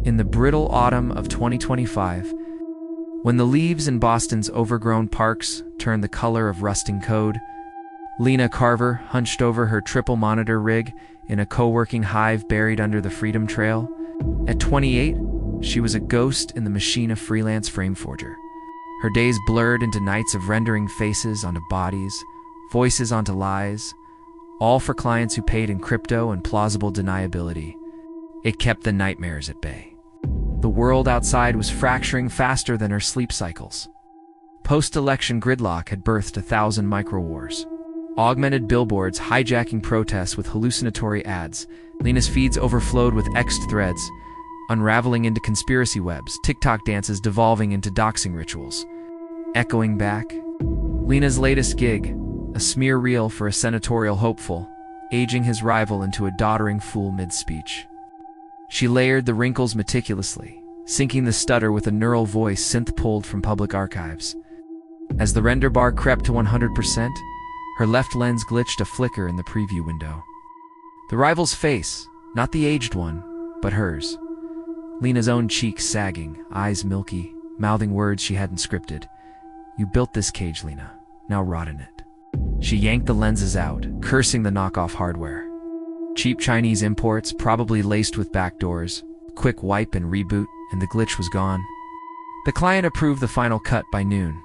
In the brittle autumn of 2025, when the leaves in Boston's overgrown parks turned the color of rusting code, Lena Carver hunched over her triple-monitor rig in a co-working hive buried under the Freedom Trail. At 28, she was a ghost in the machine of freelance frame forger. Her days blurred into nights of rendering faces onto bodies, voices onto lies, all for clients who paid in crypto and plausible deniability. It kept the nightmares at bay. The world outside was fracturing faster than her sleep cycles. Post-election gridlock had birthed 1,000 micro-wars. Augmented billboards hijacking protests with hallucinatory ads. Lena's feeds overflowed with X'd threads, unraveling into conspiracy webs, TikTok dances devolving into doxing rituals. Echoing back, Lena's latest gig, a smear reel for a senatorial hopeful, aging his rival into a doddering fool mid-speech. She layered the wrinkles meticulously, syncing the stutter with a neural voice synth-pulled from public archives. As the render bar crept to 100%, her left lens glitched a flicker in the preview window. The rival's face, not the aged one, but hers. Lena's own cheeks sagging, eyes milky, mouthing words she hadn't scripted. "You built this cage, Lena. Now rot in it." She yanked the lenses out, cursing the knockoff hardware. Cheap Chinese imports, probably laced with backdoors. Quick wipe and reboot, and the glitch was gone. The client approved the final cut by noon.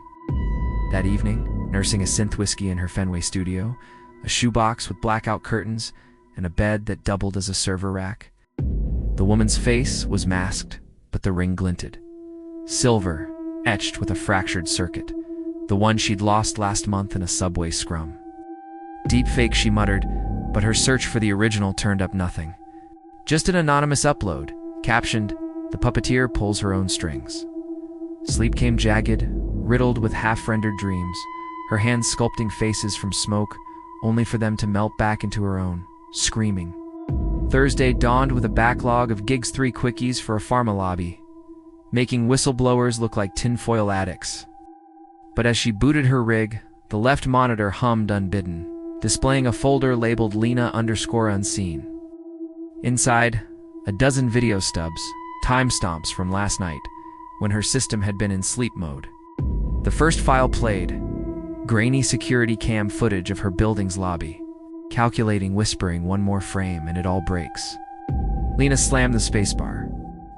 That evening, nursing a synth whiskey in her Fenway studio, a shoebox with blackout curtains, and a bed that doubled as a server rack. The woman's face was masked, but the ring glinted. Silver, etched with a fractured circuit, the one she'd lost last month in a subway scrum. "Deepfake," she muttered, but her search for the original turned up nothing. Just an anonymous upload, captioned, "The puppeteer pulls her own strings." Sleep came jagged, riddled with half-rendered dreams, her hands sculpting faces from smoke, only for them to melt back into her own, screaming. Thursday dawned with a backlog of Gigs 3 quickies for a pharma lobby, making whistleblowers look like tinfoil addicts. But as she booted her rig, the left monitor hummed unbidden, displaying a folder labeled Lena_Unseen. Inside, a dozen video stubs, timestamps from last night, when her system had been in sleep mode. The first file played, grainy security cam footage of her building's lobby, calculating, whispering, "One more frame and it all breaks." Lena slammed the spacebar.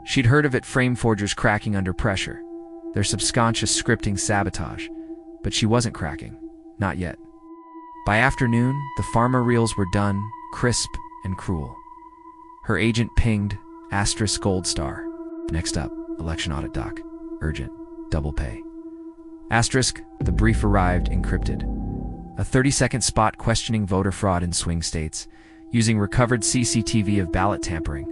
She'd heard of it, frame forgers cracking under pressure, their subconscious scripting sabotage, but she wasn't cracking, not yet. By afternoon, the pharma reels were done, crisp and cruel. Her agent pinged, *Gold Star. Next up, election audit doc. Urgent. Double pay. The brief arrived encrypted. A 30-second spot questioning voter fraud in swing states, using recovered CCTV of ballot tampering.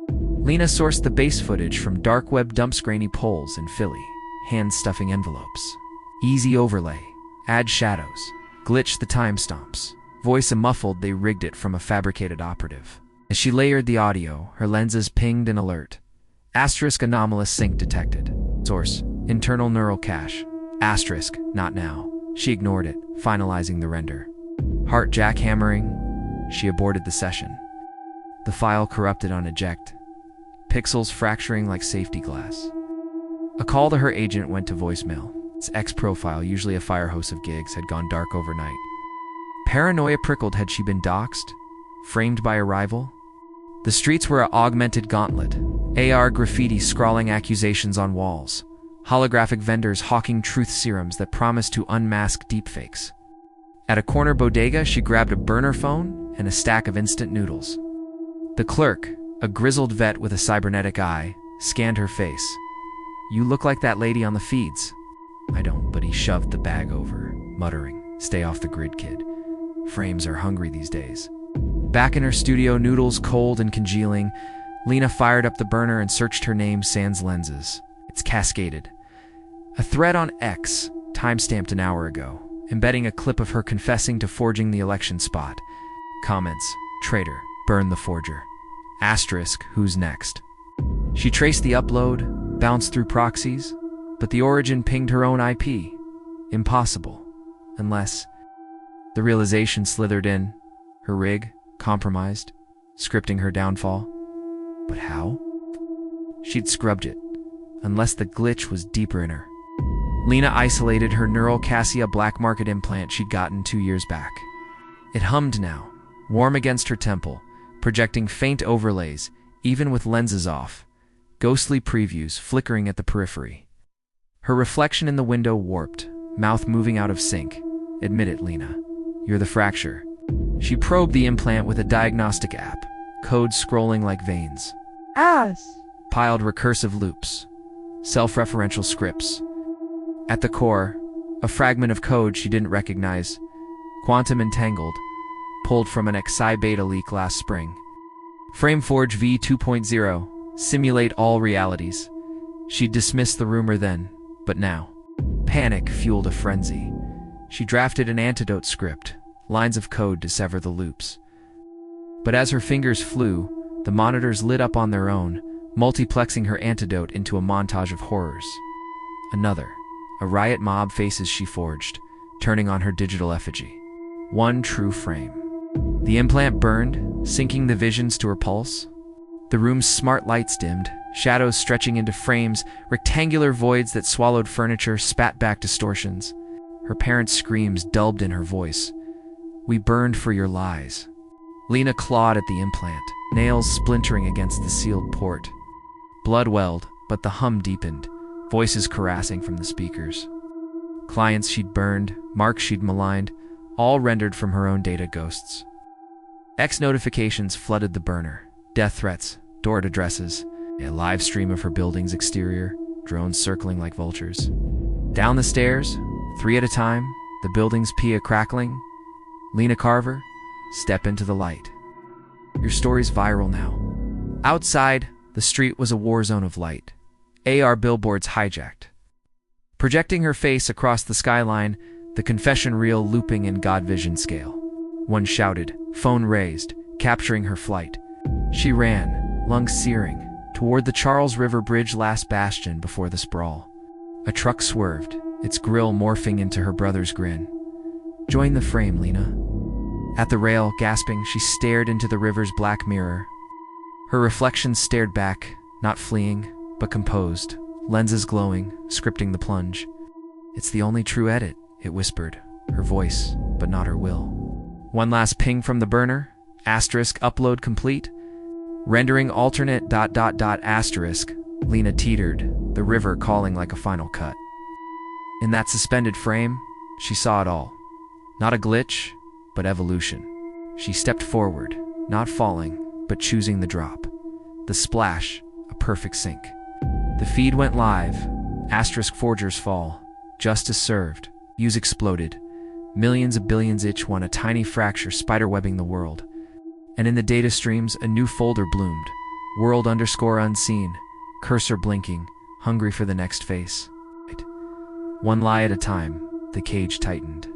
Lena sourced the base footage from dark web dumps, grainy polls in Philly, hand-stuffing envelopes. Easy overlay, add shadows, glitch the timestamps. Voice a muffled, they rigged it from a fabricated operative. As she layered the audio, her lenses pinged an alert. *Anomalous sync detected. Source, internal neural cache. *Not now. She ignored it, finalizing the render. Heart jackhammering. She aborted the session. The file corrupted on eject. Pixels fracturing like safety glass. A call to her agent went to voicemail. Its X-profile, usually a fire hose of gigs, had gone dark overnight. Paranoia prickled. Had she been doxxed? Framed by a rival? The streets were an augmented gauntlet. AR graffiti scrawling accusations on walls. Holographic vendors hawking truth serums that promised to unmask deepfakes. At a corner bodega, she grabbed a burner phone and a stack of instant noodles. The clerk, a grizzled vet with a cybernetic eye, scanned her face. "You look like that lady on the feeds." "I don't," but he shoved the bag over, muttering, "Stay off the grid, kid. Frames are hungry these days." Back in her studio, noodles cold and congealing, Lena fired up the burner and searched her name sans lenses. It's cascaded. A thread on X, timestamped an hour ago, embedding a clip of her confessing to forging the election spot. Comments, "Traitor, burn the forger." Who's next? She traced the upload, bounced through proxies, but the origin pinged her own IP. Impossible. Unless... The realization slithered in, her rig, compromised, scripting her downfall. But how? she'd scrubbed it, unless the glitch was deeper in her. Lena isolated her neural cassia black market implant she'd gotten 2 years back. It hummed now, warm against her temple, projecting faint overlays, even with lenses off, ghostly previews flickering at the periphery. Her reflection in the window warped, mouth moving out of sync. Admit it, Lena. You're the fracture. She probed the implant with a diagnostic app, code scrolling like veins. Piled recursive loops, self-referential scripts. At the core, a fragment of code she didn't recognize, quantum entangled, pulled from an Xi beta leak last spring. FrameForge v2.0, simulate all realities. She'd dismissed the rumor then, but now, panic fueled a frenzy. She drafted an antidote script, lines of code to sever the loops. But as her fingers flew, the monitors lit up on their own, multiplexing her antidote into a montage of horrors. Another, a riot mob faces she forged, turning on her digital effigy. One true frame. The implant burned, sinking the visions to her pulse. The room's smart lights dimmed, shadows stretching into frames, rectangular voids that swallowed furniture, spat back distortions. Her parents' screams dulled in her voice. We burned for your lies. Lena clawed at the implant, nails splintering against the sealed port. Blood welled, but the hum deepened, voices harassing from the speakers. Clients she'd burned, marks she'd maligned, all rendered from her own data ghosts. X notifications flooded the burner. Death threats, doored addresses, a live stream of her building's exterior, drones circling like vultures. Down the stairs, 3 at a time, the building's PIA crackling. Lena Carver, step into the light. Your story's viral now. Outside, the street was a war zone of light. AR billboards hijacked. Projecting her face across the skyline, the confession reel looping in God vision scale. One shouted, phone raised, capturing her flight. She ran, lungs searing, toward the Charles River Bridge, last bastion before the sprawl. A truck swerved, its grill morphing into her brother's grin. Join the frame, Lena. At the rail, gasping, she stared into the river's black mirror. Her reflection stared back, not fleeing, but composed, lenses glowing, scripting the plunge. It's the only true edit, it whispered, her voice, but not her will. One last ping from the burner, asterisk upload complete. Rendering alternate ... asterisk, Lena teetered, the river calling like a final cut. In that suspended frame, she saw it all. Not a glitch, but evolution. She stepped forward, not falling, but choosing the drop. The splash, a perfect sync. The feed went live, asterisk forgers fall, justice served, views exploded, millions of billions each one, a tiny fracture spiderwebbing the world. And in the data streams, a new folder bloomed, world_unseen, cursor blinking, hungry for the next face. One lie at a time, the cage tightened.